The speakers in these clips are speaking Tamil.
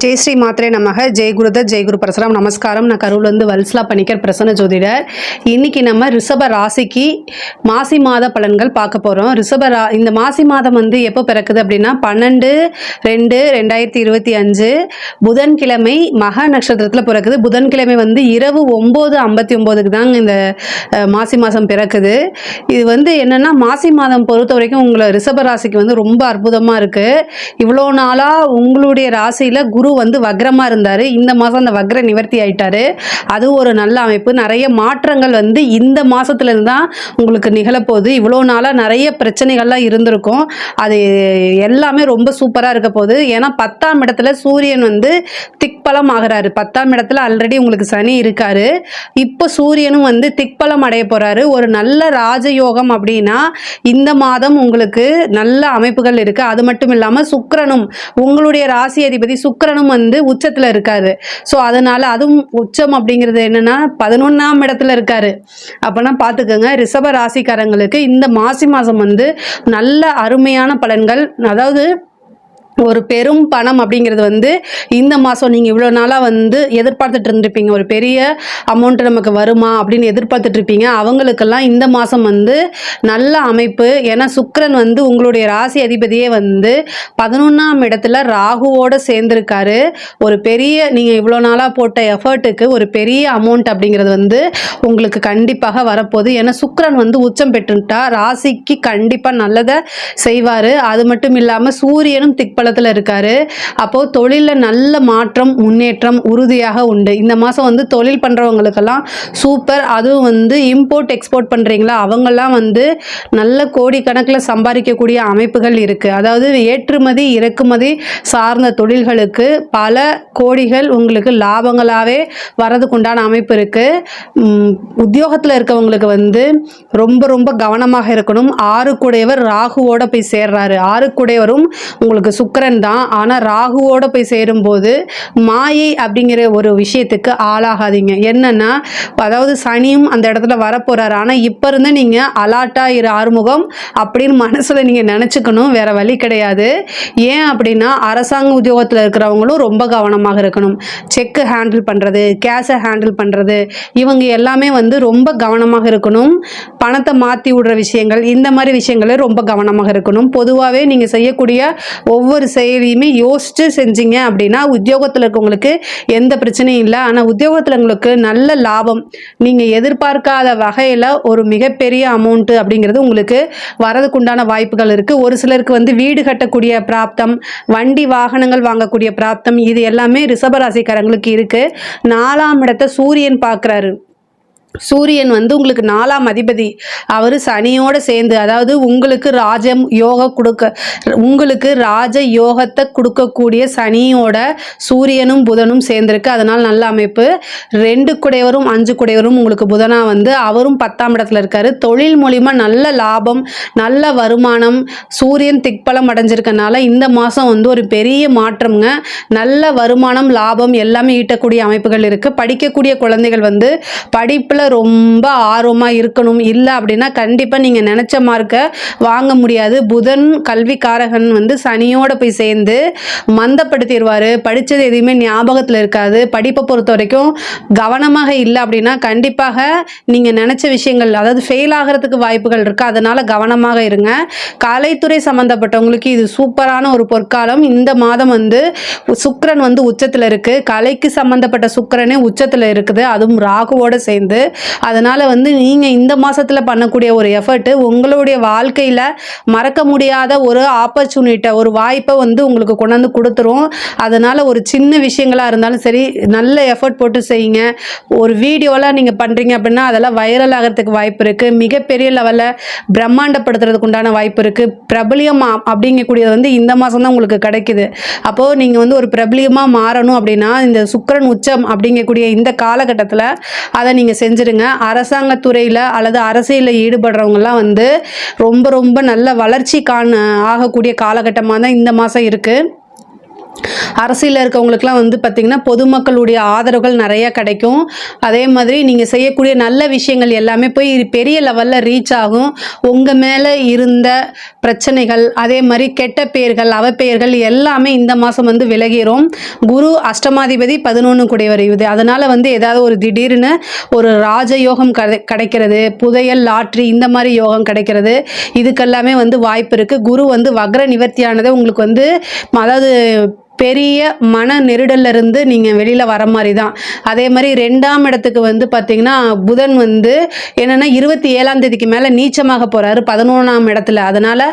ஜெய் ஸ்ரீ மாத்ரே நமக. ஜெய் குருதத், ஜெய் குரு பரசுராம். நமஸ்காரம். நான் கரூர்லேருந்து வல்சலா பணிக்கர், பிரசன்ன ஜோதிடர். இன்னைக்கு நம்ம ரிஷப ராசிக்கு மாசி மாத பலன்கள் பார்க்க போகிறோம். இந்த மாசி மாதம் வந்து எப்போ பிறக்குது அப்படின்னா 12/2/2025 புதன்கிழமை மக நட்சத்திரத்தில் பிறக்குது. புதன்கிழமை வந்து இரவு 9:59 தாங்க இந்த மாசி மாதம் பிறக்குது. இது வந்து என்னென்னா மாசி மாதம் பொறுத்த வரைக்கும் உங்களை ரிஷப ராசிக்கு வந்து ரொம்ப அற்புதமாக இருக்குது. இவ்வளோ நாளாக உங்களுடைய ராசியில் குரு வந்து வக்ரமாக இருந்தார். இந்த மாதம் அந்த வக்ர நிவர்த்தி ஆயிட்டாரு. அது ஒரு நல்ல அமைப்பு. நிறைய மாற்றங்கள் வந்து இந்த மாதத்துலேருந்து தான் உங்களுக்கு நிகழப்போகுது. இவ்வளோ நாளாக நிறைய பிரச்சனைகள்லாம் இருந்திருக்கும். அது எல்லாமே ரொம்ப சூப்பராக இருக்க போகுது. ஏன்னா 10ஆம் இடத்துல சூரியன் வந்து திக்பலம் ஆகிறாரு. 10ஆம் இடத்துல ஆல்ரெடி உங்களுக்கு சனி இருக்காரு. இப்போ சூரியனும் வந்து திக்பலம் அடைய போகிறாரு. ஒரு நல்ல ராஜயோகம் அப்படின்னா இந்த மாதம் உங்களுக்கு நல்ல அமைப்புகள் இருக்குது. அது மட்டும் இல்லாமல் சுக்கிரனும் உங்களுடைய ராசி அதிபதி சுக்கிரனும் வந்து உச்சத்தில் இருக்காரு. ஸோ அதனால அதுவும் உச்சம் அப்படிங்கிறது என்னன்னா 11ஆம் இடத்துல இருக்காரு. அப்போனா பார்த்துக்கோங்க, ரிஷப ராசிக்காரங்களுக்கு இந்த மாசி மாதம் வந்து நல்ல அருமையான பலன்கள். அதாவது ஒரு பெரும் பணம் அப்படிங்கிறது வந்து இந்த மாதம் நீங்கள் இவ்வளோ நாளாக வந்து எதிர்பார்த்துட்டு இருந்திருப்பீங்க. ஒரு பெரிய அமௌண்ட் நமக்கு வருமா அப்படின்னு எதிர்பார்த்துட்டு இருப்பீங்க. அவங்களுக்கெல்லாம் இந்த மாதம் வந்து நல்ல அமைப்பு. ஏன்னா சுக்கிரன் வந்து உங்களுடைய ராசி அதிபதியே வந்து 11ஆம் இடத்துல ராகுவோடு சேர்ந்துருக்காரு. ஒரு பெரிய நீங்கள் இவ்வளோ நாளாக போட்ட எஃபர்ட்டுக்கு ஒரு பெரிய அமௌண்ட் அப்படிங்கிறது வந்து உங்களுக்கு கண்டிப்பாக வரப்போகுது. ஏன்னா சுக்கிரன் வந்து உச்சம் பெற்றுட்டா ராசிக்கு கண்டிப்பாக நல்லதை செய்வார். அது மட்டும் இல்லாமல் சூரியனும் திக்பலம் இருக்காரு. அப்போ தொழிலில் நல்ல மாற்றம் முன்னேற்றம் உறுதியாக உண்டு. இந்த மாதம் வந்து தொழில் பண்ணுறவங்களுக்கெல்லாம் சூப்பர். அதுவும் வந்து இம்போர்ட் எக்ஸ்போர்ட் பண்ணுறீங்களா அவங்கெல்லாம் வந்து நல்ல கோடிக்கணக்கில் சம்பாதிக்கக்கூடிய அமைப்புகள் இருக்குது. அதாவது ஏற்றுமதி இறக்குமதி சார்ந்த தொழில்களுக்கு பல கோடிகள் உங்களுக்கு லாபங்களாகவே வரதுக்குண்டான அமைப்பு இருக்குது. உத்தியோகத்தில் இருக்கவங்களுக்கு வந்து ரொம்ப ரொம்ப கவனமாக இருக்கணும். 6 ராகுவோட போய் சேர்றாரு. 6 உங்களுக்கு சுக்கிரன் தான். ஆனால் ராகுவோட போய் சேரும்போது மாயை அப்படிங்கிற ஒரு விஷயத்துக்கு ஆளாகாதீங்க. என்னன்னா அதாவது சனியும் அந்த இடத்துல வரப்போறாரு. ஆனால் இப்போ இருந்து நீங்கள் அலாட்டாக ஆறுமுகம் அப்படின்னு மனசில் நீங்கள் நினச்சிக்கணும். வேற வழி கிடையாது. ஏன் அப்படின்னா அரசாங்க உத்தியோகத்தில் இருக்கிறவங்களும் ரொம்ப கவனமாக இருக்கணும். செக்கு ஹேண்டில் பண்ணுறது, கேஷை ஹேண்டில் பண்ணுறது, இவங்க எல்லாமே வந்து ரொம்ப கவனமாக இருக்கணும். பணத்தை மாற்றி விடுற விஷயங்கள், இந்த மாதிரி விஷயங்களே ரொம்ப கவனமாக இருக்கணும். பொதுவாகவே நீங்கள் செய்யக்கூடிய ஒவ்வொரு செயலியுமே யோசிச்சு செஞ்சீங்க அப்படின்னா உத்தியோகத்தில் இருக்கவங்களுக்கு எந்த பிரச்சனையும் இல்லை. ஆனால் உத்தியோகத்தில் உங்களுக்கு நல்ல லாபம், நீங்கள் எதிர்பார்க்காத வகையில் ஒரு மிகப்பெரிய அமௌண்ட்டு அப்படிங்கிறது உங்களுக்கு வரதுக்குண்டான வாய்ப்புகள் இருக்குது. ஒரு சிலருக்கு வந்து வீடு கட்டக்கூடிய பிராப்தம், வண்டி வாகனங்கள் வாங்கக்கூடிய பிராப்தம், இது எல்லாமே ரிஷபராசிக்காரங்களுக்கு இருக்குது. 4ஆம் இடத்தை சூரியன் பார்க்குறாரு. சூரியன் வந்து உங்களுக்கு 4ஆம் அதிபதி. அவர் சனியோடு சேர்ந்து, அதாவது உங்களுக்கு உங்களுக்கு ராஜ யோகத்தை கொடுக்கக்கூடிய சனியோட சூரியனும் புதனும் சேர்ந்திருக்கு. அதனால் நல்ல அமைப்பு. 2 குடையவரும் 5 குடையவரும் உங்களுக்கு புதனா வந்து அவரும் 10ஆம் இடத்துல இருக்காரு. தொழில் மூலிமா நல்ல லாபம், நல்ல வருமானம். சூரியன் திக்பலம் அடைஞ்சிருக்கனால இந்த மாதம் வந்து ஒரு பெரிய மாற்றம்ங்க. நல்ல வருமானம் லாபம் எல்லாமே ஈட்டக்கூடிய அமைப்புகள் இருக்குது. படிக்கக்கூடிய குழந்தைகள் வந்து படிப்பில் ரொம்ப ஆர்வமாக இருக்கணும். இல்லை அப்படின்னா கண்டிப்பாக நீங்கள் நினச்ச மார்க்கை வாங்க முடியாது. புதன் கல்விக்காரகன் வந்து சனியோட போய் சேர்ந்து மந்தப்படுத்திடுவார். படித்தது எதுவுமே ஞாபகத்தில் இருக்காது. படிப்பை பொறுத்த வரைக்கும் கவனமாக இல்லை அப்படின்னா கண்டிப்பாக நீங்கள் நினச்ச விஷயங்கள், அதாவது ஃபெயில் ஆகிறதுக்கு வாய்ப்புகள் இருக்குது. அதனால் கவனமாக இருங்க. கலைத்துறை சம்மந்தப்பட்டவங்களுக்கு இது சூப்பரான ஒரு பொற்காலம். இந்த மாதம் வந்து சுக்கிரன் வந்து உச்சத்தில் இருக்குது. கலைக்கு சம்மந்தப்பட்ட சுக்கிரனே உச்சத்தில் இருக்குது, அதுவும் ராகுவோடு சேர்ந்து. அதனால் வந்து நீங்கள் இந்த மாதத்தில் பண்ணக்கூடிய ஒரு எஃபர்ட்டு உங்களுடைய வாழ்க்கையில் மறக்க முடியாத ஒரு ஆப்பர்ச்சுனிட்டி, ஒரு வாய்ப்பை வந்து உங்களுக்கு கொண்டாந்து கொடுத்துரும். அதனால் ஒரு சின்ன விஷயங்களாக இருந்தாலும் சரி நல்ல எஃபர்ட் போட்டு செய்யுங்க. ஒரு வீடியோலாம் நீங்கள் பண்ணுறீங்க அப்படின்னா அதெல்லாம் வைரல் ஆகிறதுக்கு வாய்ப்பு இருக்குது. மிகப்பெரிய லெவலில் பிரம்மாண்டப்படுத்துறதுக்கு உண்டான வாய்ப்பு இருக்குது. பிரபலியம் அப்படிங்கக்கூடியது வந்து இந்த மாதம் தான் உங்களுக்கு கிடைக்குது. அப்போது நீங்கள் வந்து ஒரு பிரபலியமாக மாறணும் அப்படின்னா இந்த சுக்கிரன் உச்சம் அப்படிங்கக்கூடிய இந்த காலகட்டத்தில் அதை நீங்கள் செஞ்சுருங்க. அரசாங்கத்துறையில் அல்லது அரசியலில் ஈடுபடுறவங்கலாம் வந்து ரொம்ப ரொம்ப நல்ல வளர்ச்சி ஆகக்கூடிய காலகட்டமாக தான் இந்த மாதம் இருக்குது. அரசியலில் இருக்கவங்களுக்குலாம் வந்து பார்த்திங்கன்னா பொதுமக்களுடைய ஆதரவுகள் நிறைய கிடைக்கும். அதே மாதிரி நீங்கள் செய்யக்கூடிய நல்ல விஷயங்கள் எல்லாமே போய் பெரிய லெவலில் ரீச் ஆகும். உங்கள் மேலே இருந்த பிரச்சனைகள், அதே மாதிரி கெட்ட பெயர்கள், அவப்பெயர்கள் எல்லாமே இந்த மாதம் வந்து விலகிரும். குரு அஷ்டமாதிபதி 11 கூடையவர் இது. அதனால் வந்து ஏதாவது ஒரு திடீர்னு ஒரு ராஜயோகம் கிடைக்கிறது, புதையல், லாட்ரி இந்த மாதிரி யோகம் கிடைக்கிறது, இதுக்கெல்லாமே வந்து வாய்ப்பு இருக்குது. குரு வந்து வக்ர நிவர்த்தியானது உங்களுக்கு வந்து அதாவது பெரிய மன நெருடல்ல இருந்து நீங்கள் வெளியில் வர மாதிரி தான். அதே மாதிரி 2ஆம் இடத்துக்கு வந்து பார்த்திங்கன்னா புதன் வந்து என்னென்னா 27ஆம் தேதிக்கு மேலே நீச்சமாக போகிறாரு 11ஆம் இடத்துல. அதனால்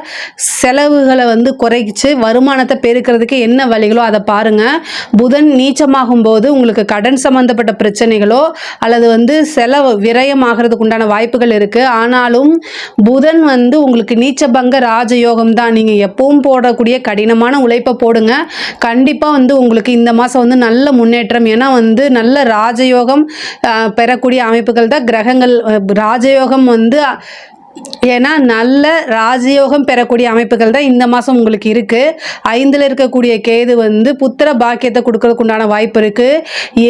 செலவுகளை வந்து குறைச்சி வருமானத்தை பெருக்கிறதுக்கு என்ன வழிகளோ அதை பாருங்கள். புதன் நீச்சமாகும் போது உங்களுக்கு கடன் சம்மந்தப்பட்ட பிரச்சனைகளோ அல்லது வந்து செலவு விரயம் ஆகிறதுக்கு உண்டான வாய்ப்புகள் இருக்குது. ஆனாலும் புதன் வந்து உங்களுக்கு நீச்சபங்க ராஜயோகம் தான். நீங்கள் எப்பவும் போடக்கூடிய கடினமான உழைப்பை போடுங்க. கண்டிப்பாக வந்து உங்களுக்கு இந்த மாதம் வந்து நல்ல முன்னேற்றம். ஏன்னா வந்து நல்ல ராஜயோகம் பெறக்கூடிய அமைப்புகள் தான் கிரகங்கள். ராஜயோகம் வந்து ஏன்னா நல்ல ராஜயோகம் பெறக்கூடிய அமைப்புகள் தான் இந்த மாதம் உங்களுக்கு இருக்குது. 5ல் இருக்கக்கூடிய கேது வந்து புத்திர பாக்கியத்தை கொடுக்கறதுக்கு உண்டான வாய்ப்பு இருக்குது.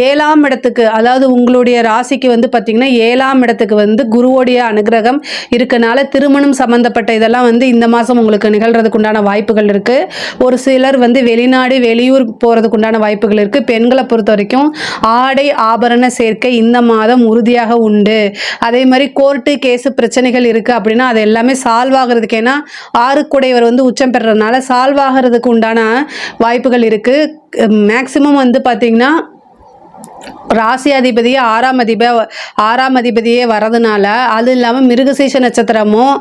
7ஆம் இடத்துக்கு அதாவது உங்களுடைய ராசிக்கு வந்து பார்த்திங்கன்னா 7ஆம் இடத்துக்கு வந்து குருவோடைய அனுகிரகம் இருக்கனால திருமணம் சம்மந்தப்பட்ட இதெல்லாம் வந்து இந்த மாதம் உங்களுக்கு நிகழ்கிறதுக்கு உண்டான வாய்ப்புகள் இருக்குது. ஒரு சிலர் வந்து வெளிநாடு வெளியூர் போகிறதுக்கு உண்டான வாய்ப்புகள் இருக்குது. பெண்களை பொறுத்த வரைக்கும் ஆடை ஆபரண சேர்க்கை இந்த மாதம் உறுதியாக உண்டு. அதே மாதிரி கோர்ட்டு கேஸு பிரச்சனைகள் இருக்குது அப்படின்னா அது எல்லாமே சால்வ் ஆகிறதுக்கு, ஏன்னா 6 கூடையவர் வந்து உச்சம் பெறறதுனால சால்வ் ஆகிறதுக்கு உண்டான வாய்ப்புகள் இருக்குது. மேக்சிமம் வந்து பார்த்திங்கன்னா ராசி அதிபதியே 6ஆம் அதிபதியே வரதுனால, அது இல்லாமல் மிருகசீஷ நட்சத்திரமும்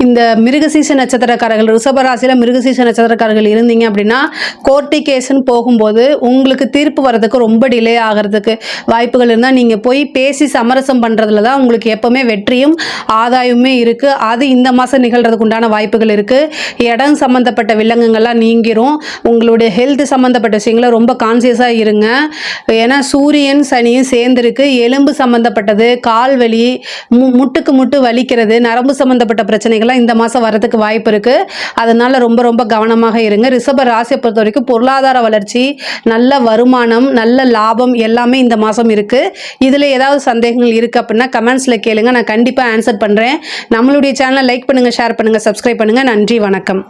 இந்த மிருகசீஷ நட்சத்திரக்காரர்கள் ரிஷபராசியில் மிருகசீஷ நட்சத்திரக்காரர்கள் இருந்தீங்க அப்படின்னா கோர்ட்டு கேஸுன்னு போகும்போது உங்களுக்கு தீர்ப்பு வர்றதுக்கு ரொம்ப டிலே ஆகிறதுக்கு வாய்ப்புகள் இருந்தால் நீங்கள் போய் பேசி சமரசம் பண்ணுறதுல தான் உங்களுக்கு எப்போவுமே வெற்றியும் ஆதாயமுமே இருக்குது. அது இந்த மாதம் நிகழ்கிறதுக்கு உண்டான வாய்ப்புகள் இருக்குது. இடம் சம்மந்தப்பட்ட வில்லங்கங்கள்லாம் நீங்கிரும். உங்களுடைய ஹெல்த் சம்மந்தப்பட்ட விஷயங்களை ரொம்ப கான்சியஸாக இருங்க. ஏன்னா சூரியன் சனியும் சேர்ந்திருக்கு. எலும்பு சம்பந்தப்பட்டது, கால் வலி, முட்டுக்கு முட்டு வலிக்கிறது, நரம்பு சம்பந்தப்பட்ட பிரச்சனைகள்லாம் இந்த மாதம் வரதுக்கு வாய்ப்பு இருக்குது. அதனால் ரொம்ப ரொம்ப கவனமாக இருங்க. ரிஷப ராசியை பொறுத்த வரைக்கும் பொருளாதார வளர்ச்சி, நல்ல வருமானம், நல்ல லாபம் எல்லாமே இந்த மாதம் இருக்குது. இதில் ஏதாவது சந்தேகங்கள் இருக்குது அப்படின்னா கமெண்ட்ஸில் கேளுங்க, நான் கண்டிப்பாக ஆன்சர் பண்ணுறேன். நம்மளுடைய சேனலை லைக் பண்ணுங்கள், ஷேர் பண்ணுங்கள், சப்ஸ்கிரைப் பண்ணுங்கள். நன்றி, வணக்கம்.